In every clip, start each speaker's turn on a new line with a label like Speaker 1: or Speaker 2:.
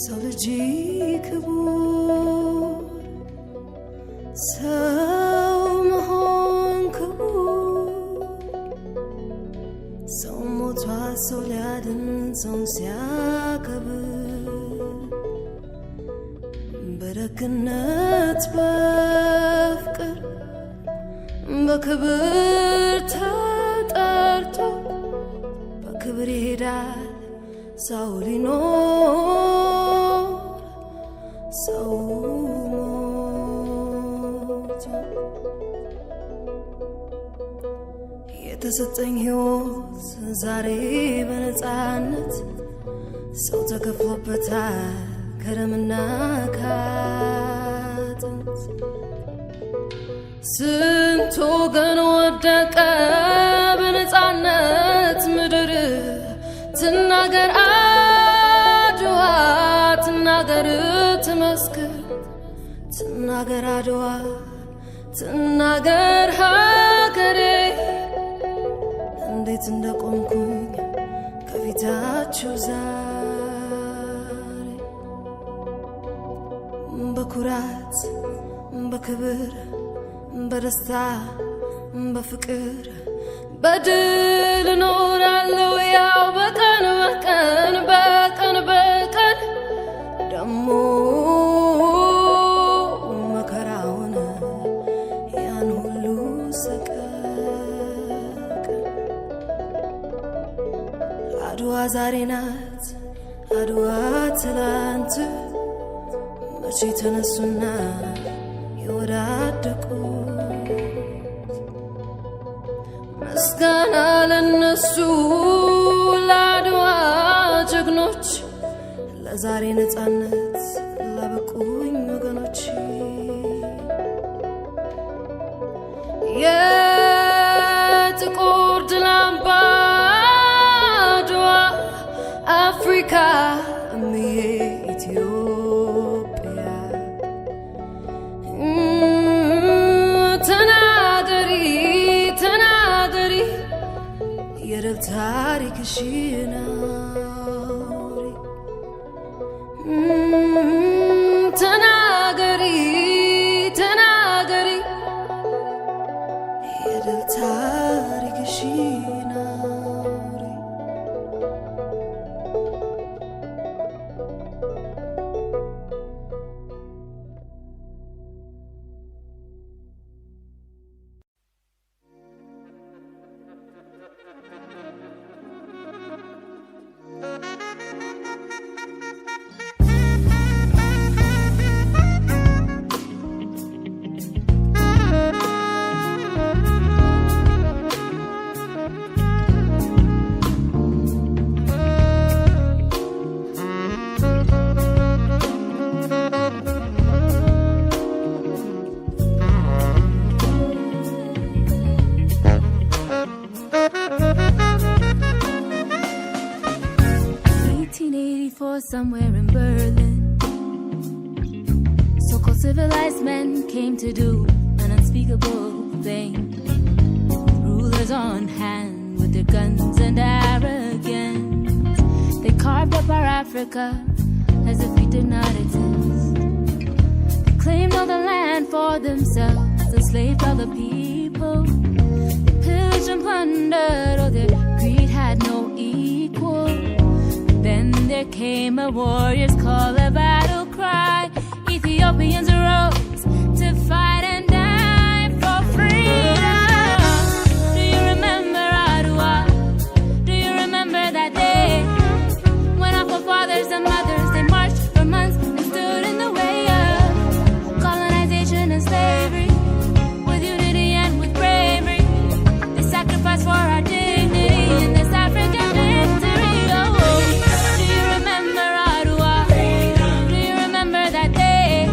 Speaker 1: የሰው ልጅ ክቡር ሰው መሆን ክቡር ሰው ሞቷ ሰው ሊያድን ሰውን ሲያከብር በደግነት በፍቅር በክብር ተጠርቶ በክብር ይሄዳል ሰው ሊኖር ሰው ሞቶ የተሰጠኝ ሕይወት ዛሬ በነፃነት ሰው ተከፍሎበታል ከደምና ከአጥንት ስንት ወገን ወደቀ በነፃነት ምድር ትናገር አድዋ ትናገር ትመስክር ትናገር አድዋ ትናገር ሀገሬ እንዴት እንደቆምኩኝ ከፊታችሁ ዛሬ በኩራት በክብር በደስታ በፍቅር በድል እኖራለሁ ያው በቀን በቀን በቀን በቀን ደሞ መከራውን ያን ሁሉ ሰቀቀን አድዋ ዛሬ ናት አድዋ ትላንት መቼ ተነሱና የወዳደቁ ምስጋና ለነሱ ለአድዋ ጀግኖች ለዛሬ ነፃነት ላበቁኝ ወገኖች የጥቁር ድል አምባ አድዋ አፍሪካ እምዬ ኢትዮጵያ ተናገሪ ተናገሪ የድል ታሪክሽን አውሪ ተናገሪ ተናገሪ የድል ታሪክሽን አውሪ
Speaker 2: somewhere in Berlin. So-called civilized men came to do an unspeakable thing. Rulers on hand with their guns and arrogance. They carved up our Africa as if we did not exist. They claimed all the land for themselves, enslaved all the people. They pillaged and plundered, oh their greed had no equal. Then there came a warrior's call, a battle cry. Ethiopians arose to fight and die for freedom. Do you remember Adwa? Do you remember that day when our forefathers and mothers, they marched for months and stood in the way of colonization and slavery? With unity and with bravery, they sacrificed for our dignity in this African victory. Oh, do you remember Adwa? Do you remember that day?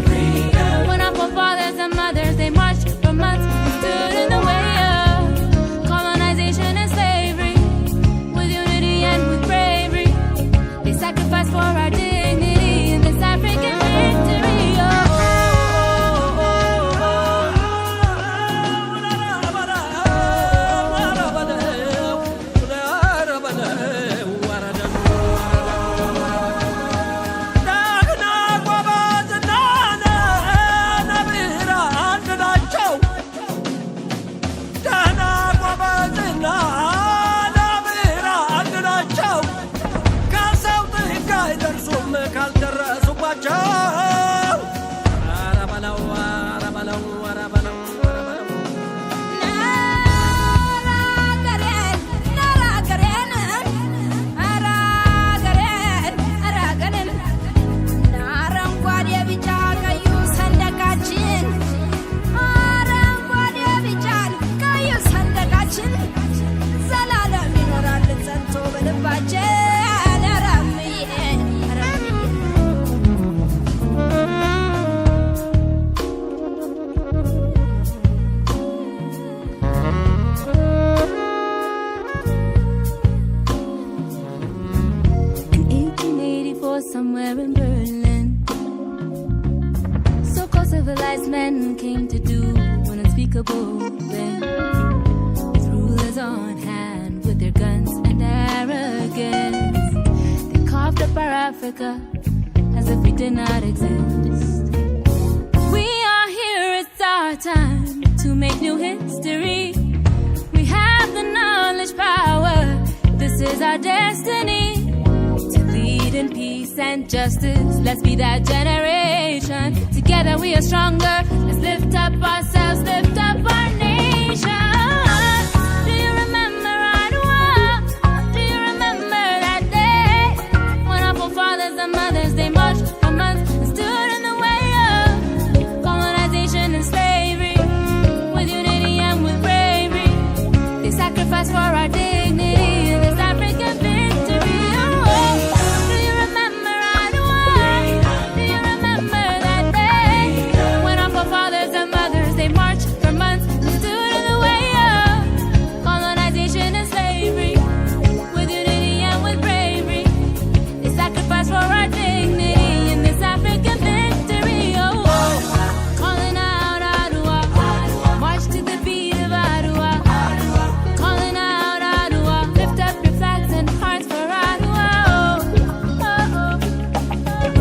Speaker 2: men came to do an unspeakable thing. With rulers on hand with their guns and arrogance, they carved up our Africa as if we did not exist. We are here, it's our time to make new history. We have the knowledge power, this is our destiny. To lead in peace and justice, let's be that generation. Together we are stronger, let's lift up ourselves, lift up our nation. Do you remember Adwa? Do you remember that day when our forefathers and mothers, they marched for months and stood in the way of colonization and slavery? With unity and with bravery, they sacrificed for our dignity in this African victory. Oh, do you remember Adwa? Do you remember that day when our forefathers and mothers, they marched for months and stood in the way of colonization and slavery? With unity and with bravery, they sacrificed for our dignity in this African victory. Oh, calling out Adwa, march to the beat of Adwa. Calling out Adwa, lift up your flags and hearts for Adwa. Oh, oh,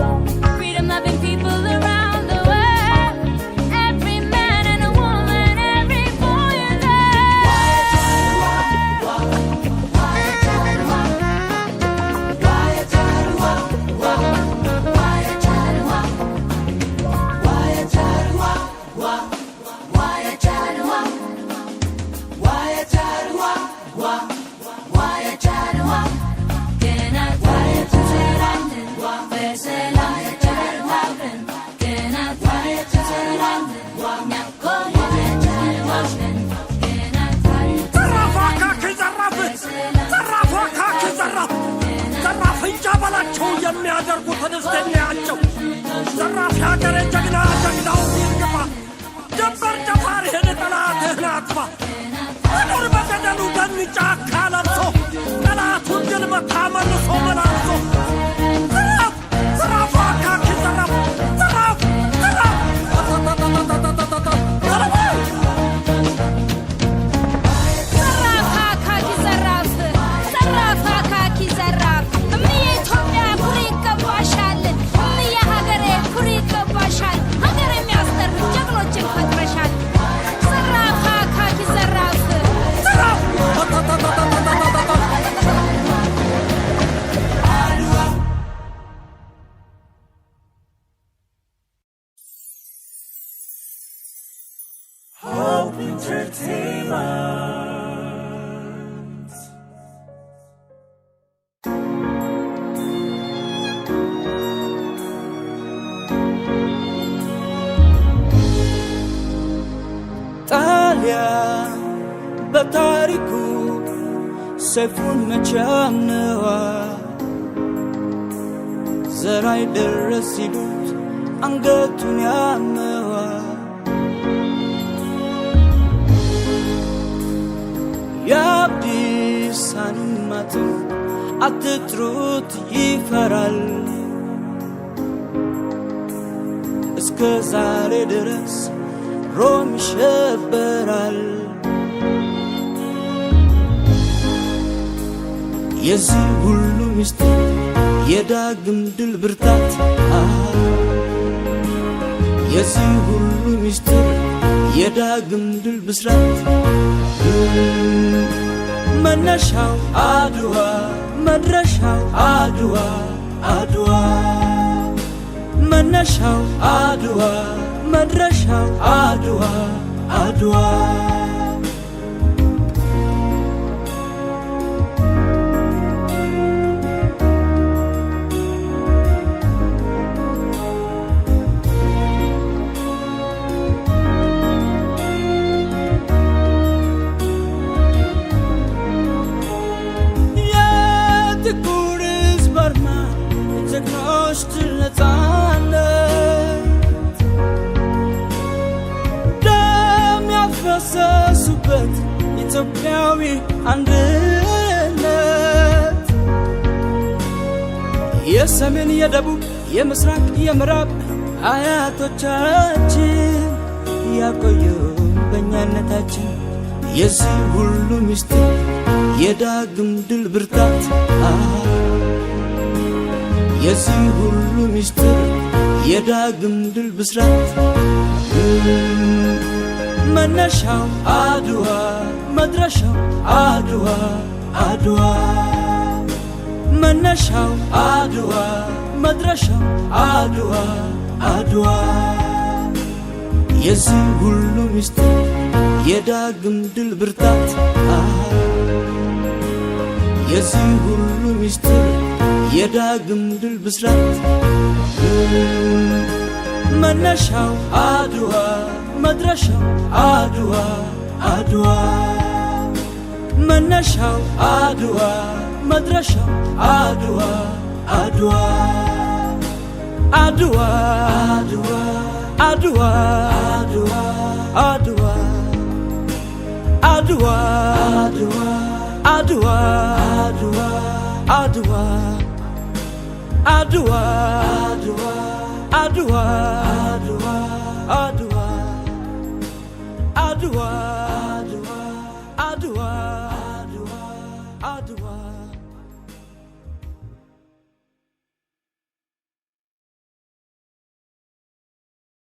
Speaker 2: oh. Freedom-loving people around the world, every man and a woman, every boy and
Speaker 3: ዘራፍንጫበላቸው የሚያደርጉት ደስተኛቸው ዘራፍ ያገረ ጀግና ጀግናው ይርግፋ ጀበር ጀፋር ሄደ ጠላትህን አጥፋ አኑር በገደሉ ደን ጫካ ለብሶ ጠላቱን ድል መታ መልሶ መላልሶ ዘራፍ ዘራፍ አካኪ ዘራፍ ዘራፍ ዘራፍ Entertainment.
Speaker 4: ጣሊያን በታሪኩ ሰይፉን መቻነዋ ዘራይ ድረስ ሲሉት አንገቱን ያመዋ የአብዲሳን ማተም አትጥሩት ይፈራል እስከ ዛሬ ድረስ ሮም ይሸበራል የዚህ ሁሉ ምስጢር የዳግም ድል ብርታት የዚህ ሁሉ ምስጢር የዳግም ድል ብስራት መነሻው አድዋ መድረሻው አድዋ አድዋ መነሻው አድዋ መድረሻው አድዋ አድዋ ኢትዮጵያዊ አንድነት የሰሜን የደቡብ የምስራቅ የምዕራብ አያቶቻችን ያቆየው በእኛነታችን የዚህ ሁሉ ምስጢር የዳግም ድል ብርታት የዚህ ሁሉ ምስጢር የዳግም ድል ብስራት መነሻው አድዋ መድረሻው አድዋ አድዋ መነሻው አድዋ መድረሻው አድዋ አድዋ የዚህ ሁሉ ምስጢር የዳግም ድል ብርታት የዚህ ሁሉ ምስጢር የዳግም ድል ብስራት መነሻው አድዋ መድረሻው አድዋ አድዋ መነሻው አድዋ መድረሻው አድዋ አድዋ አድዋ አድዋ አድዋ አድዋ አድዋ አድዋ አድዋ አድዋ አድዋ